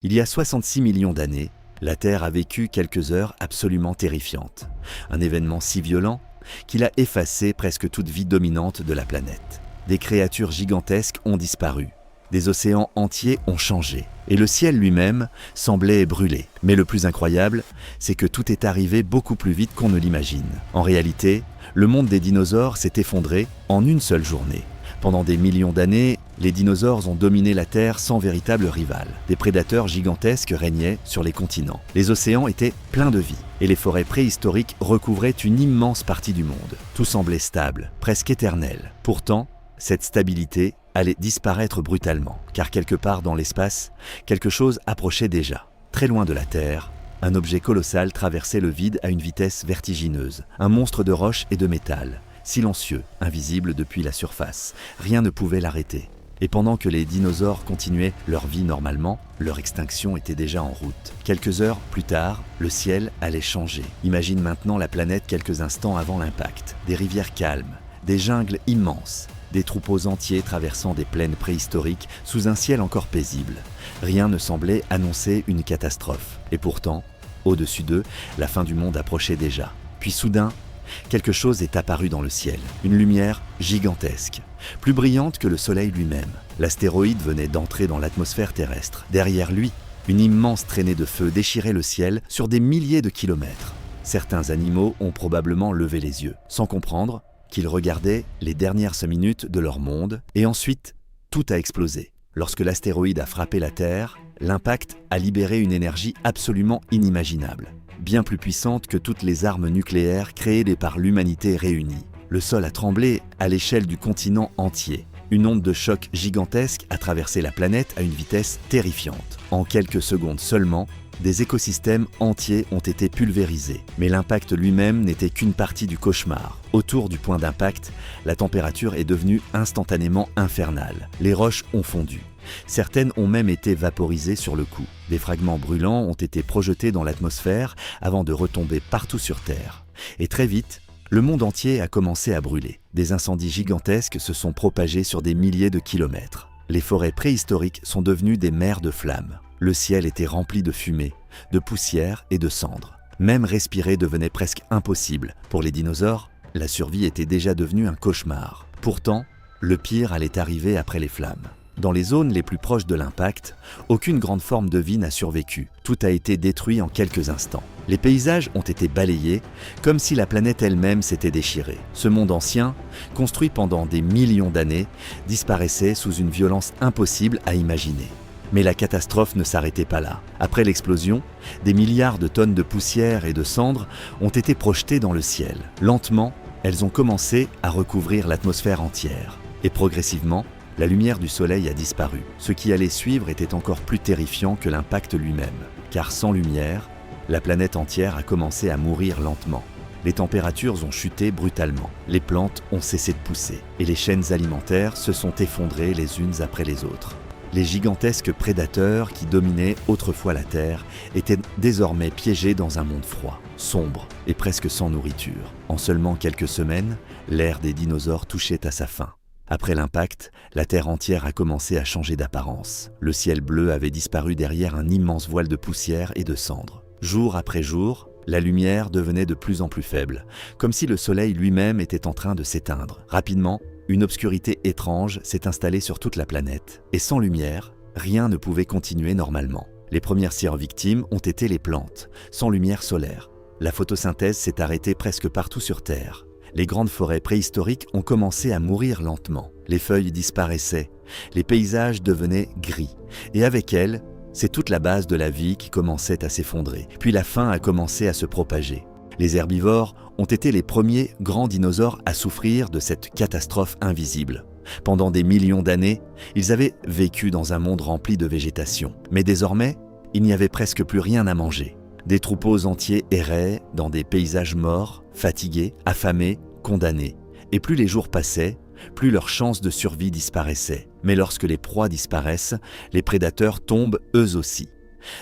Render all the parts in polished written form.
Il y a 66 millions d'années, la Terre a vécu quelques heures absolument terrifiantes. Un événement si violent qu'il a effacé presque toute vie dominante de la planète. Des créatures gigantesques ont disparu. Des océans entiers ont changé. Et le ciel lui-même semblait brûler. Mais le plus incroyable, c'est que tout est arrivé beaucoup plus vite qu'on ne l'imagine. En réalité, le monde des dinosaures s'est effondré en une seule journée. Pendant des millions d'années, les dinosaures ont dominé la Terre sans véritable rival. Des prédateurs gigantesques régnaient sur les continents. Les océans étaient pleins de vie et les forêts préhistoriques recouvraient une immense partie du monde. Tout semblait stable, presque éternel. Pourtant, cette stabilité allait disparaître brutalement, car quelque part dans l'espace, quelque chose approchait déjà. Très loin de la Terre, un objet colossal traversait le vide à une vitesse vertigineuse, un monstre de roche et de métal. Silencieux, invisible depuis la surface, rien ne pouvait l'arrêter. Et pendant que les dinosaures continuaient leur vie normalement, leur extinction était déjà en route. Quelques heures plus tard, le ciel allait changer. Imagine maintenant la planète quelques instants avant l'impact. Des rivières calmes, des jungles immenses, des troupeaux entiers traversant des plaines préhistoriques sous un ciel encore paisible. Rien ne semblait annoncer une catastrophe. Et pourtant, au-dessus d'eux, la fin du monde approchait déjà. Puis soudain, quelque chose est apparu dans le ciel, une lumière gigantesque, plus brillante que le soleil lui-même. L'astéroïde venait d'entrer dans l'atmosphère terrestre. Derrière lui, une immense traînée de feu déchirait le ciel sur des milliers de kilomètres. Certains animaux ont probablement levé les yeux, sans comprendre qu'ils regardaient les dernières minutes de leur monde, et ensuite, tout a explosé. Lorsque l'astéroïde a frappé la Terre, l'impact a libéré une énergie absolument inimaginable, bien plus puissante que toutes les armes nucléaires créées par l'humanité réunie. Le sol a tremblé à l'échelle du continent entier. Une onde de choc gigantesque a traversé la planète à une vitesse terrifiante. En quelques secondes seulement, des écosystèmes entiers ont été pulvérisés. Mais l'impact lui-même n'était qu'une partie du cauchemar. Autour du point d'impact, la température est devenue instantanément infernale. Les roches ont fondu. Certaines ont même été vaporisées sur le coup. Des fragments brûlants ont été projetés dans l'atmosphère avant de retomber partout sur Terre. Et très vite, le monde entier a commencé à brûler. Des incendies gigantesques se sont propagés sur des milliers de kilomètres. Les forêts préhistoriques sont devenues des mers de flammes. Le ciel était rempli de fumée, de poussière et de cendres. Même respirer devenait presque impossible. Pour les dinosaures, la survie était déjà devenue un cauchemar. Pourtant, le pire allait arriver après les flammes. Dans les zones les plus proches de l'impact, aucune grande forme de vie n'a survécu. Tout a été détruit en quelques instants. Les paysages ont été balayés, comme si la planète elle-même s'était déchirée. Ce monde ancien, construit pendant des millions d'années, disparaissait sous une violence impossible à imaginer. Mais la catastrophe ne s'arrêtait pas là. Après l'explosion, des milliards de tonnes de poussière et de cendres ont été projetées dans le ciel. Lentement, elles ont commencé à recouvrir l'atmosphère entière. Et progressivement, la lumière du soleil a disparu. Ce qui allait suivre était encore plus terrifiant que l'impact lui-même. Car sans lumière, la planète entière a commencé à mourir lentement. Les températures ont chuté brutalement. Les plantes ont cessé de pousser. Et les chaînes alimentaires se sont effondrées les unes après les autres. Les gigantesques prédateurs qui dominaient autrefois la Terre étaient désormais piégés dans un monde froid, sombre et presque sans nourriture. En seulement quelques semaines, l'ère des dinosaures touchait à sa fin. Après l'impact, la Terre entière a commencé à changer d'apparence. Le ciel bleu avait disparu derrière un immense voile de poussière et de cendres. Jour après jour, la lumière devenait de plus en plus faible, comme si le soleil lui-même était en train de s'éteindre. Rapidement, une obscurité étrange s'est installée sur toute la planète. Et sans lumière, rien ne pouvait continuer normalement. Les premières victimes ont été les plantes, sans lumière solaire. La photosynthèse s'est arrêtée presque partout sur Terre. Les grandes forêts préhistoriques ont commencé à mourir lentement. Les feuilles disparaissaient, les paysages devenaient gris. Et avec elles, c'est toute la base de la vie qui commençait à s'effondrer. Puis la faim a commencé à se propager. Les herbivores ont été les premiers grands dinosaures à souffrir de cette catastrophe invisible. Pendant des millions d'années, ils avaient vécu dans un monde rempli de végétation. Mais désormais, il n'y avait presque plus rien à manger. Des troupeaux entiers erraient dans des paysages morts, fatigués, affamés, condamnés. Et plus les jours passaient, plus leurs chances de survie disparaissaient. Mais lorsque les proies disparaissent, les prédateurs tombent eux aussi.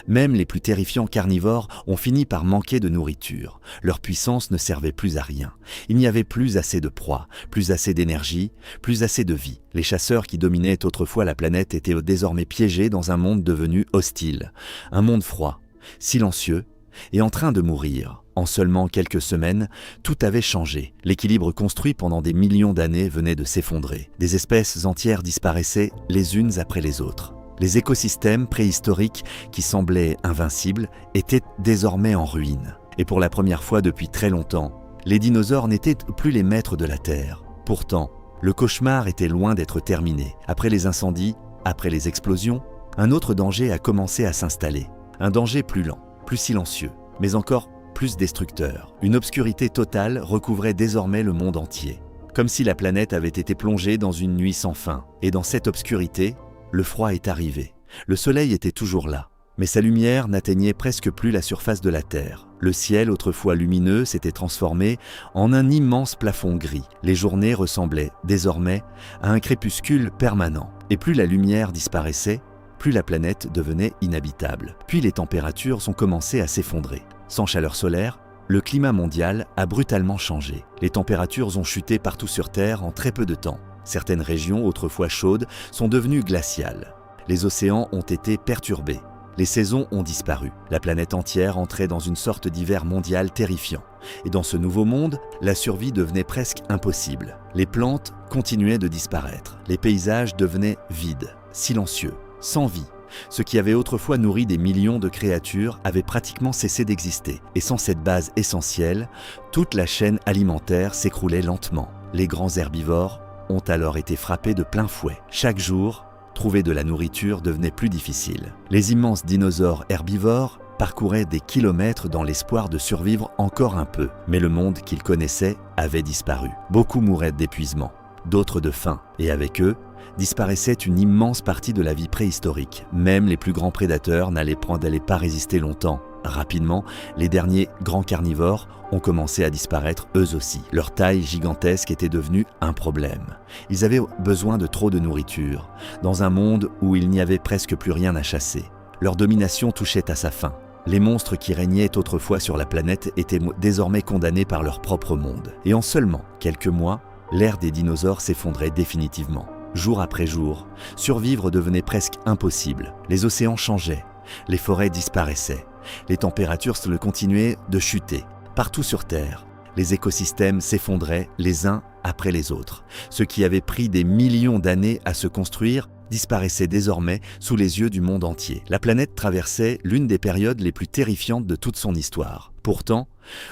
Même les plus terrifiants carnivores ont fini par manquer de nourriture. Leur puissance ne servait plus à rien. Il n'y avait plus assez de proie, plus assez d'énergie, plus assez de vie. Les chasseurs qui dominaient autrefois la planète étaient désormais piégés dans un monde devenu hostile. Un monde froid, silencieux et en train de mourir. En seulement quelques semaines, tout avait changé. L'équilibre construit pendant des millions d'années venait de s'effondrer. Des espèces entières disparaissaient les unes après les autres. Les écosystèmes préhistoriques qui semblaient invincibles étaient désormais en ruine. Et pour la première fois depuis très longtemps, les dinosaures n'étaient plus les maîtres de la Terre. Pourtant, le cauchemar était loin d'être terminé. Après les incendies, après les explosions, un autre danger a commencé à s'installer. Un danger plus lent, plus silencieux, mais encore plus destructeur. Une obscurité totale recouvrait désormais le monde entier. Comme si la planète avait été plongée dans une nuit sans fin. Et dans cette obscurité, le froid est arrivé. Le soleil était toujours là, mais sa lumière n'atteignait presque plus la surface de la Terre. Le ciel, autrefois lumineux, s'était transformé en un immense plafond gris. Les journées ressemblaient, désormais, à un crépuscule permanent. Et plus la lumière disparaissait, plus la planète devenait inhabitable. Puis les températures ont commencé à s'effondrer. Sans chaleur solaire, le climat mondial a brutalement changé. Les températures ont chuté partout sur Terre en très peu de temps. Certaines régions, autrefois chaudes, sont devenues glaciales. Les océans ont été perturbés. Les saisons ont disparu. La planète entière entrait dans une sorte d'hiver mondial terrifiant. Et dans ce nouveau monde, la survie devenait presque impossible. Les plantes continuaient de disparaître. Les paysages devenaient vides, silencieux, sans vie. Ce qui avait autrefois nourri des millions de créatures avait pratiquement cessé d'exister. Et sans cette base essentielle, toute la chaîne alimentaire s'écroulait lentement. Les grands herbivores ont alors été frappés de plein fouet. Chaque jour, trouver de la nourriture devenait plus difficile. Les immenses dinosaures herbivores parcouraient des kilomètres dans l'espoir de survivre encore un peu. Mais le monde qu'ils connaissaient avait disparu. Beaucoup mouraient d'épuisement, d'autres de faim. Et avec eux, disparaissait une immense partie de la vie préhistorique. Même les plus grands prédateurs n'allaient pas résister longtemps. Rapidement, les derniers grands carnivores ont commencé à disparaître eux aussi. Leur taille gigantesque était devenue un problème. Ils avaient besoin de trop de nourriture, dans un monde où il n'y avait presque plus rien à chasser. Leur domination touchait à sa fin. Les monstres qui régnaient autrefois sur la planète étaient désormais condamnés par leur propre monde. Et en seulement quelques mois, l'ère des dinosaures s'effondrait définitivement. Jour après jour, survivre devenait presque impossible. Les océans changeaient, les forêts disparaissaient, les températures continuaient de chuter. Partout sur Terre, les écosystèmes s'effondraient les uns après les autres. Ce qui avait pris des millions d'années à se construire disparaissait désormais sous les yeux du monde entier. La planète traversait l'une des périodes les plus terrifiantes de toute son histoire. Pourtant,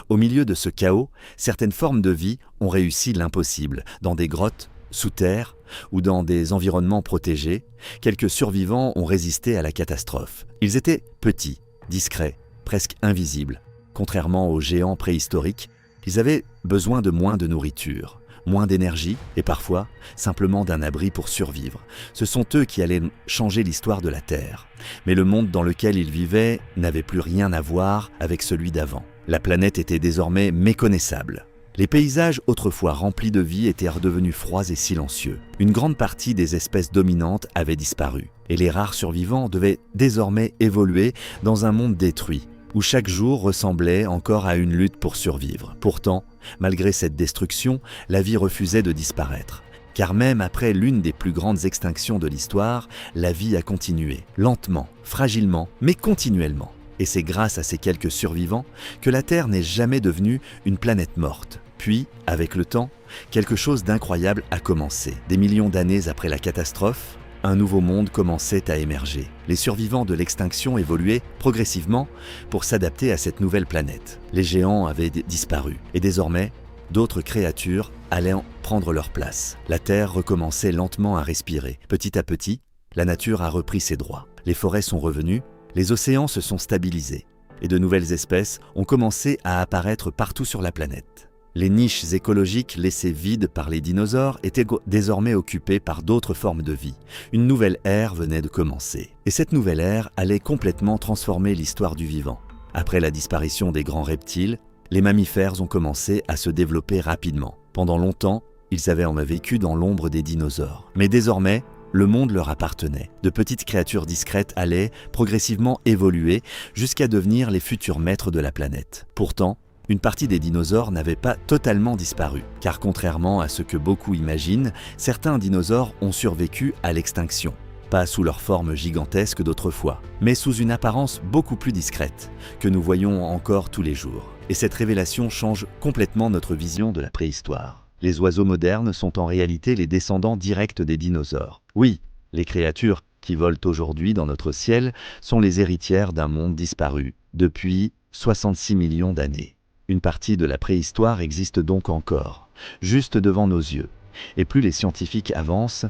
au milieu de ce chaos, certaines formes de vie ont réussi l'impossible. Dans des grottes, sous terre ou dans des environnements protégés, quelques survivants ont résisté à la catastrophe. Ils étaient petits, discrets, presque invisibles. Contrairement aux géants préhistoriques, ils avaient besoin de moins de nourriture, moins d'énergie et parfois simplement d'un abri pour survivre. Ce sont eux qui allaient changer l'histoire de la Terre. Mais le monde dans lequel ils vivaient n'avait plus rien à voir avec celui d'avant. La planète était désormais méconnaissable. Les paysages autrefois remplis de vie étaient redevenus froids et silencieux. Une grande partie des espèces dominantes avaient disparu. Et les rares survivants devaient désormais évoluer dans un monde détruit, où chaque jour ressemblait encore à une lutte pour survivre. Pourtant, malgré cette destruction, la vie refusait de disparaître. Car même après l'une des plus grandes extinctions de l'histoire, la vie a continué, lentement, fragilement, mais continuellement. Et c'est grâce à ces quelques survivants que la Terre n'est jamais devenue une planète morte. Puis, avec le temps, quelque chose d'incroyable a commencé. Des millions d'années après la catastrophe, un nouveau monde commençait à émerger. Les survivants de l'extinction évoluaient progressivement pour s'adapter à cette nouvelle planète. Les géants avaient disparu et désormais, d'autres créatures allaient prendre leur place. La Terre recommençait lentement à respirer. Petit à petit, la nature a repris ses droits. Les forêts sont revenues, les océans se sont stabilisés et de nouvelles espèces ont commencé à apparaître partout sur la planète. Les niches écologiques laissées vides par les dinosaures étaient désormais occupées par d'autres formes de vie. Une nouvelle ère venait de commencer. Et cette nouvelle ère allait complètement transformer l'histoire du vivant. Après la disparition des grands reptiles, les mammifères ont commencé à se développer rapidement. Pendant longtemps, ils avaient vécu dans l'ombre des dinosaures. Mais désormais, Le monde leur appartenait. De petites créatures discrètes allaient progressivement évoluer jusqu'à devenir les futurs maîtres de la planète. Pourtant, une partie des dinosaures n'avait pas totalement disparu, car contrairement à ce que beaucoup imaginent, certains dinosaures ont survécu à l'extinction. Pas sous leur forme gigantesque d'autrefois, mais sous une apparence beaucoup plus discrète, que nous voyons encore tous les jours. Et cette révélation change complètement notre vision de la préhistoire. Les oiseaux modernes sont en réalité les descendants directs des dinosaures. Oui, les créatures qui volent aujourd'hui dans notre ciel sont les héritières d'un monde disparu depuis 66 millions d'années. Une partie de la préhistoire existe donc encore, juste devant nos yeux. Et plus les scientifiques avancent,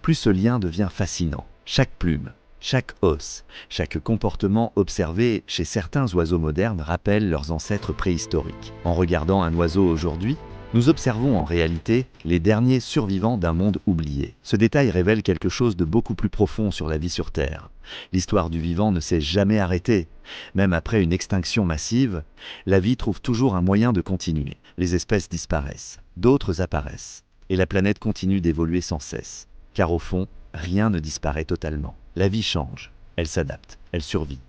plus ce lien devient fascinant. Chaque plume, chaque os, chaque comportement observé chez certains oiseaux modernes rappelle leurs ancêtres préhistoriques. En regardant un oiseau aujourd'hui, nous observons en réalité les derniers survivants d'un monde oublié. Ce détail révèle quelque chose de beaucoup plus profond sur la vie sur Terre. L'histoire du vivant ne s'est jamais arrêtée. Même après une extinction massive, la vie trouve toujours un moyen de continuer. Les espèces disparaissent, d'autres apparaissent, et la planète continue d'évoluer sans cesse. Car au fond, rien ne disparaît totalement. La vie change, elle s'adapte, elle survit.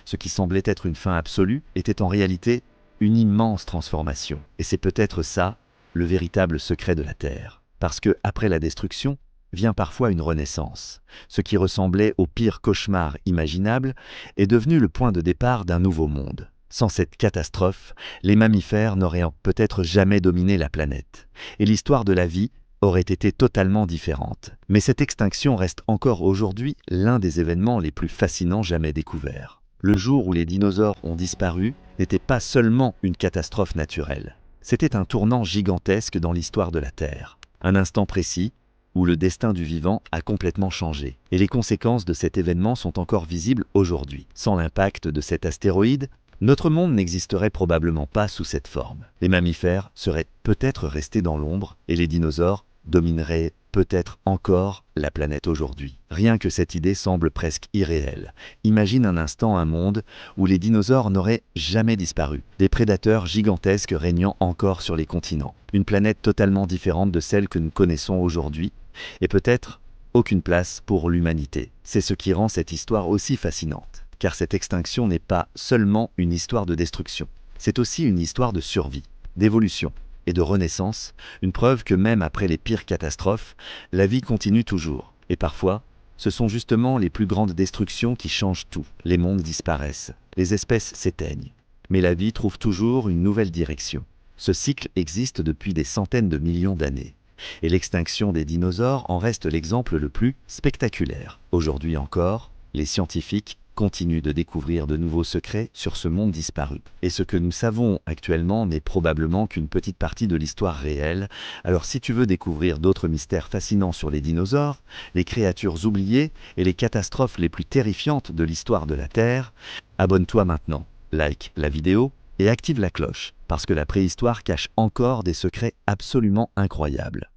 Ce qui semblait être une fin absolue était en réalité une immense transformation. Et c'est peut-être ça, le véritable secret de la Terre. Parce que, après la destruction, vient parfois une renaissance. Ce qui ressemblait au pire cauchemar imaginable est devenu le point de départ d'un nouveau monde. Sans cette catastrophe, les mammifères n'auraient peut-être jamais dominé la planète. Et l'histoire de la vie aurait été totalement différente. Mais cette extinction reste encore aujourd'hui l'un des événements les plus fascinants jamais découverts. Le jour où les dinosaures ont disparu n'était pas seulement une catastrophe naturelle. C'était un tournant gigantesque dans l'histoire de la Terre. Un instant précis où le destin du vivant a complètement changé. Et les conséquences de cet événement sont encore visibles aujourd'hui. Sans l'impact de cet astéroïde, notre monde n'existerait probablement pas sous cette forme. Les mammifères seraient peut-être restés dans l'ombre et les dinosaures domineraient peut-être encore la planète aujourd'hui. Rien que cette idée semble presque irréelle. Imagine un instant un monde où les dinosaures n'auraient jamais disparu, des prédateurs gigantesques régnant encore sur les continents, une planète totalement différente de celle que nous connaissons aujourd'hui, et peut-être aucune place pour l'humanité. C'est ce qui rend cette histoire aussi fascinante, car cette extinction n'est pas seulement une histoire de destruction, c'est aussi une histoire de survie, d'évolution et de renaissance, une preuve que même après les pires catastrophes, la vie continue toujours. Et parfois, ce sont justement les plus grandes destructions qui changent tout. Les mondes disparaissent, les espèces s'éteignent, mais la vie trouve toujours une nouvelle direction. Ce cycle existe depuis des centaines de millions d'années. Et l'extinction des dinosaures en reste l'exemple le plus spectaculaire. Aujourd'hui encore, les scientifiques continuent de découvrir de nouveaux secrets sur ce monde disparu. Et ce que nous savons actuellement n'est probablement qu'une petite partie de l'histoire réelle. Alors si tu veux découvrir d'autres mystères fascinants sur les dinosaures, les créatures oubliées et les catastrophes les plus terrifiantes de l'histoire de la Terre, abonne-toi maintenant, like la vidéo et active la cloche, parce que la préhistoire cache encore des secrets absolument incroyables.